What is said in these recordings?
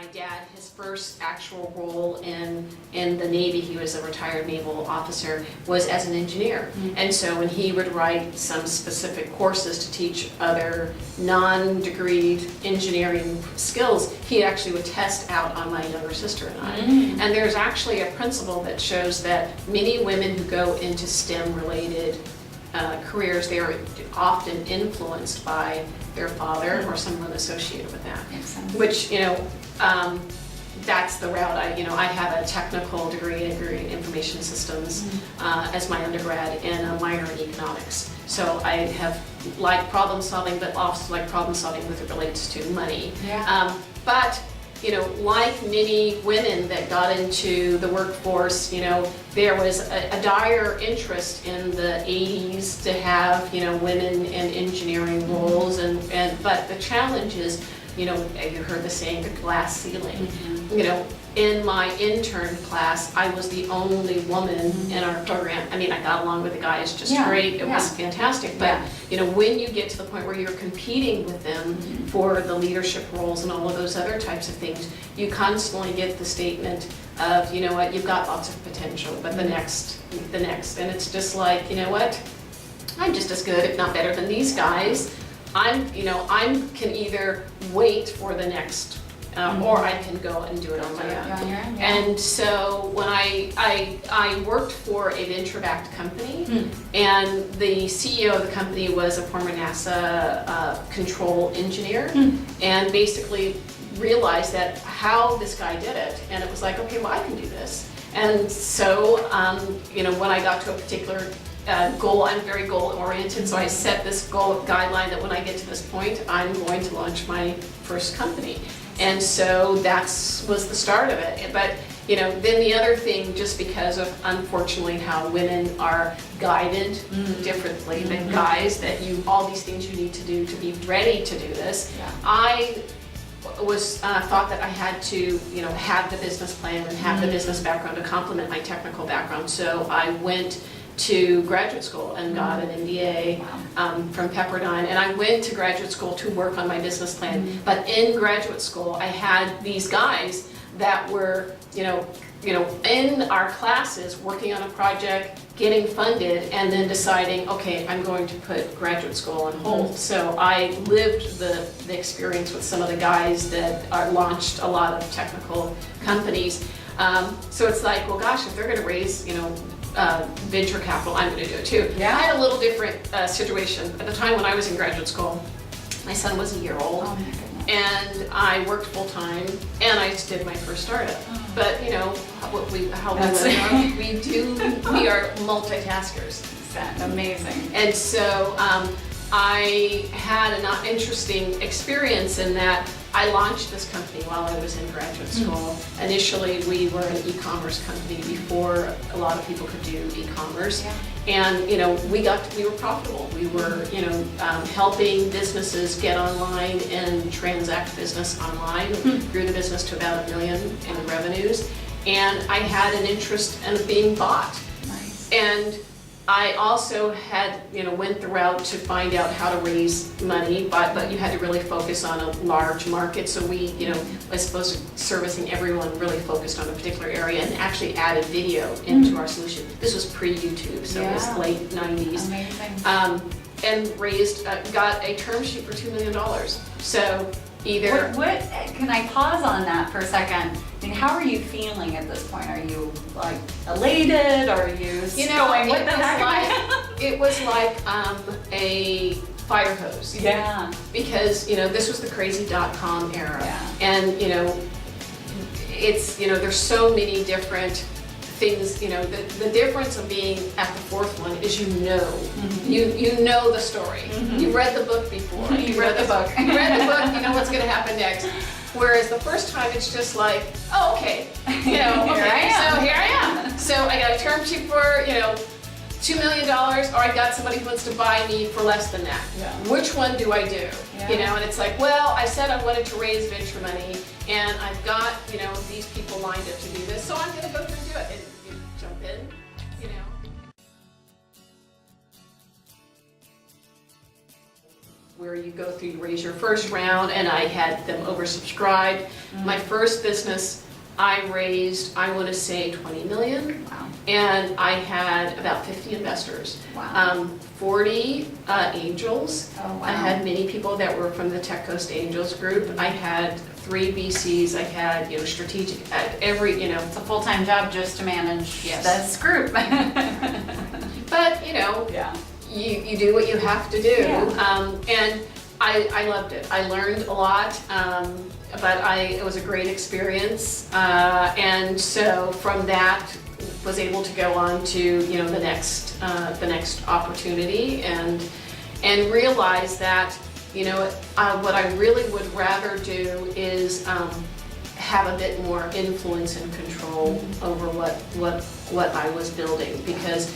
my dad, his first actual role in the Navy, he was a retired naval officer, was as an engineer. And so when he would write some specific courses to teach other non-degreed engineering skills, he actually would test out on my younger sister and I. And there's actually a principle that shows that many women who go into STEM-related careers, they are often influenced by their father or someone associated with that. Makes sense. Which, that's the route I have a technical degree in information systems as my undergrad and a minor in economics. So I have liked problem solving, but also like problem solving with it relates to money. Yeah. But like many women that got into the workforce, there was a dire interest in the 80s to have, women in engineering roles, but the challenge is, you heard the saying, the glass ceiling. In my intern class, I was the only woman in our program. I mean, I got along with the guys just great. It was fantastic. But, when you get to the point where you're competing with them for the leadership roles and all of those other types of things, you constantly get the statement of, you know what, you've got lots of potential, but the next. And it's just like, you know what, I'm just as good, if not better than these guys. I can either wait for the next or I can go and do it on my own. And so when I worked for a venture-backed company, and the CEO of the company was a former NASA control engineer, and basically realized that how this guy did it, and it was like, okay, well, I can do this. And so, when I got to a particular goal, I'm very goal-oriented, so I set this goal guideline that when I get to this point, I'm going to launch my first company. And so that was the start of it. But then the other thing, just because of unfortunately how women are guided differently than guys, that all these things you need to do to be ready to do this. I was thought that I had to have the business plan and have the business background to complement my technical background. So I went to graduate school and got an MBA from Pepperdine, and I went to graduate school to work on my business plan. But in graduate school, I had these guys that were, in our classes working on a project, getting funded, and then deciding, okay, I'm going to put graduate school on hold. So I lived the experience with some of the guys that launched a lot of technical companies. So it's like, well, gosh, if they're going to raise, venture capital, I'm going to do it too. I had a little different situation. At the time when I was in graduate school, my son was a year old, and I worked full time, and I just did my first startup. But we are multitaskers. That's amazing. And so I had an interesting experience in that I launched this company while I was in graduate school. Initially, we were an e-commerce company before a lot of people could do e-commerce. And we were profitable. We were helping businesses get online and transact business online. Grew the business to about $1 million in revenues. And I had an interest in being bought. Nice. And I also had, went the route to find out how to raise money, but you had to really focus on a large market. So we, as opposed to servicing everyone, really focused on a particular area and actually added video into our solution. This was pre-YouTube, so it was late 90s. Amazing. And raised, got a term sheet for $2 million. So either... What, can I pause on that for a second? I mean, how are you feeling at this point? Are you like elated? Are you going, what the heck? It was like a fire hose. Because, this was the crazy .com era. And, it's, there's so many different things, the difference of being at the fourth one is you know the story. You read the book before. You read the book. You read the book, you know what's going to happen next. Whereas the first time it's just like, oh, okay, Here I am. So I got a term sheet for, $2 million, or I got somebody who wants to buy me for less than that. Which one do I do? And it's like, well, I said I wanted to raise venture money, and I've got, these people lined up to do this, so I'm going to go through and do it. And you jump in, where you go through, you raise your first round, and I had them oversubscribed. My first business, I raised, I want to say 20 million. Wow. And I had about 50 investors. Wow. 40 angels. Oh, wow. I had many people that were from the Tech Coast Angels group. I had 3 VCs. I had, strategic, every, It's a full-time job just to manage Yes. this group. but, Yeah. you do what you have to do. Yeah. And I loved it. I learned a lot, but it was a great experience. And so from that, was able to go on to the next opportunity and realize that what I really would rather do is have a bit more influence and control over what I was building, because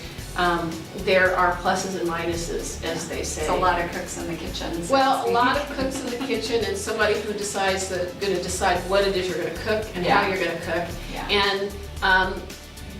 there are pluses and minuses, as they say. It's a lot of cooks in the kitchen. Well, a lot of cooks in the kitchen, and somebody who decides going to decide what it is you're going to cook and how you're going to cook. Yeah. And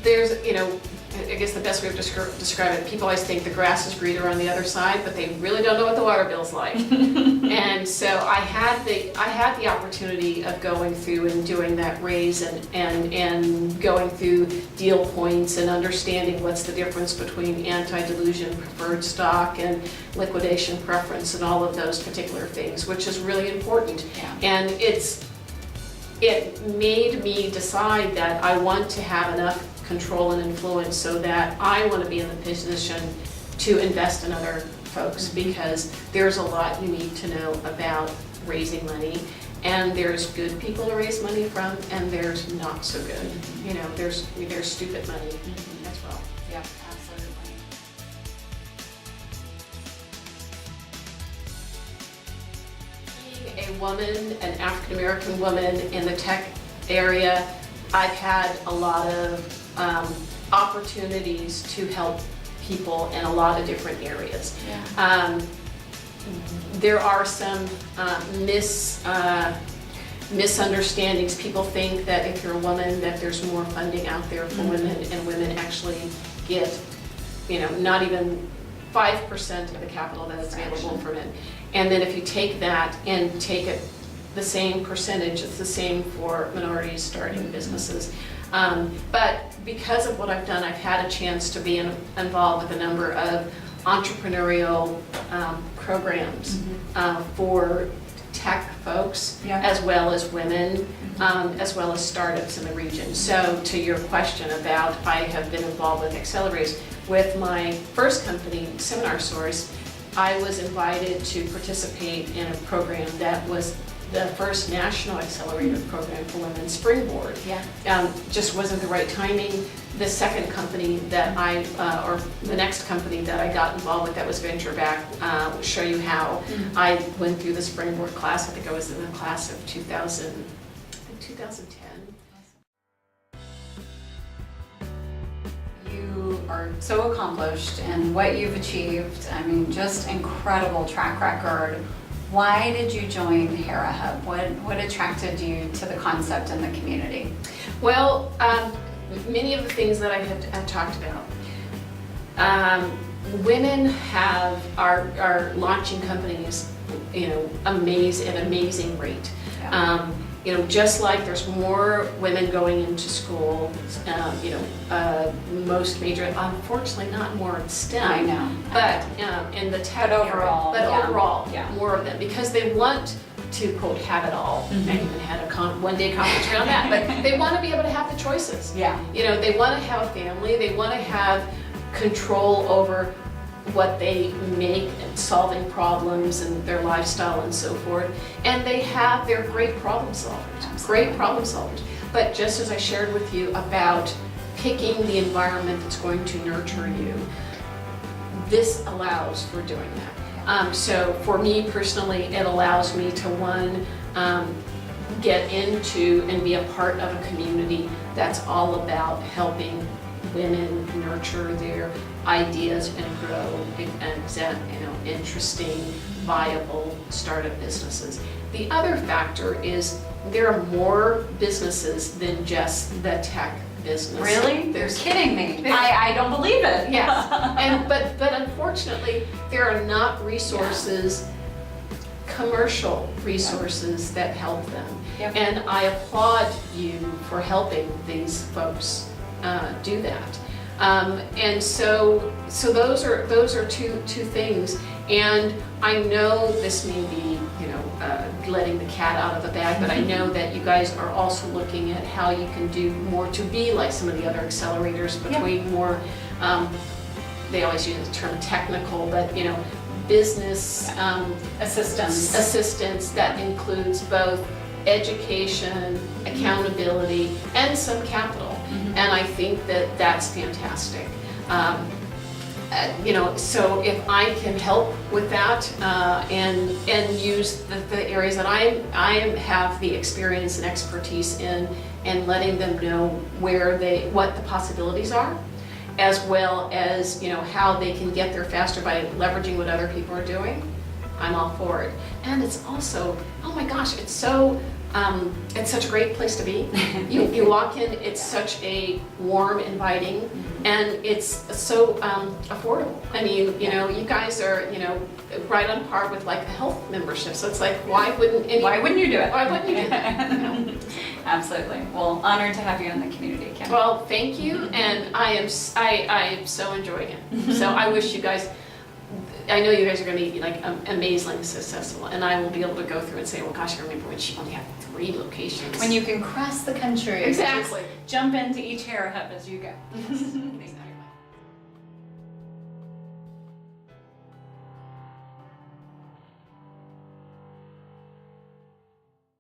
there's, I guess the best way of describe it, people always think the grass is greener on the other side, but they really don't know what the water bill's like. And so I had the opportunity of going through and doing that raise and going through deal points and understanding what's the difference between anti-dilution preferred stock and liquidation preference and all of those particular things, which is really important. Yeah. And it made me decide that I want to have enough control and influence so that I want to be in the position to invest in other folks, because there's a lot you need to know about raising money, and there's good people to raise money from, and there's not so good. There's stupid money as well. Yeah, absolutely. Being a woman, an African American woman in the tech area, I've had a lot of opportunities to help people in a lot of different areas. Yeah. There are some misunderstandings. People think that if you're a woman that there's more funding out there for women, and women actually get, not even 5% of the capital that is available for men. And then if you take that and take it the same percentage, it's the same for minorities starting businesses. But because of what I've done, I've had a chance to be involved with a number of entrepreneurial programs for tech folks, as well as women, as well as startups in the region. So to your question about, I have been involved with accelerators. With my first company, Seminar Source, I was invited to participate in a program that was the first national accelerator program for women, Springboard. Yeah. Just wasn't the right timing. The second company that or the next company that I got involved with that was venture backed, will show you how. I went through the Springboard class. I think I was in the class of 2010. You are so accomplished in what you've achieved. I mean, just incredible track record. Why did you join Hera Hub? What attracted you to the concept and the community? Well, many of the things that I have talked about. Women are launching companies, at an amazing rate. Yeah. Just like there's more women going into school, most major, unfortunately not more in STEM. I know. But in the tech overall, area, yeah. overall, Yeah. more of them, because they want to, quote, have it all. I even had a one-day conference around that, but they want to be able to have the choices. Yeah. They want to have a family, they want to have control over what they make and solving problems and their lifestyle and so forth. And they're great problem solvers, great problem solvers. But just as I shared with you about picking the environment that's going to nurture you, this allows for doing that. So for me personally, it allows me to, get into and be a part of a community that's all about helping women nurture their ideas and grow and present, interesting, viable startup businesses. The other factor is there are more businesses than just the tech business. Really? You're kidding me. I don't believe it. Yes, but unfortunately, there are not resources commercial resources that help them. Yep. And I applaud you for helping these folks do that. And so those are two things. And I know this may be, letting the cat out of the bag, but I know that you guys are also looking at how you can do more to be like some of the other accelerators, between more, they always use the term technical, but business assistance that includes both education, accountability, and some capital. And I think that that's fantastic. So if I can help with that and use the areas that I have the experience and expertise in, and letting them know what the possibilities are, as well as how they can get there faster by leveraging what other people are doing, I'm all for it. And it's also, oh my gosh, it's such a great place to be. You walk in, it's such a warm, inviting, and it's so affordable. I mean, you guys are, right on par with like a health membership. So it's like, why wouldn't you do it? Why wouldn't you do that? Absolutely. Well, honored to have you in the community, Kim. Well, thank you, and I am so enjoying it. So I wish you guys. I know you guys are going to be like amazingly successful, and I will be able to go through and say, well, gosh, I remember when she only had 3 locations. When you can cross the country. Exactly. Jump into each Hera Hub as you go.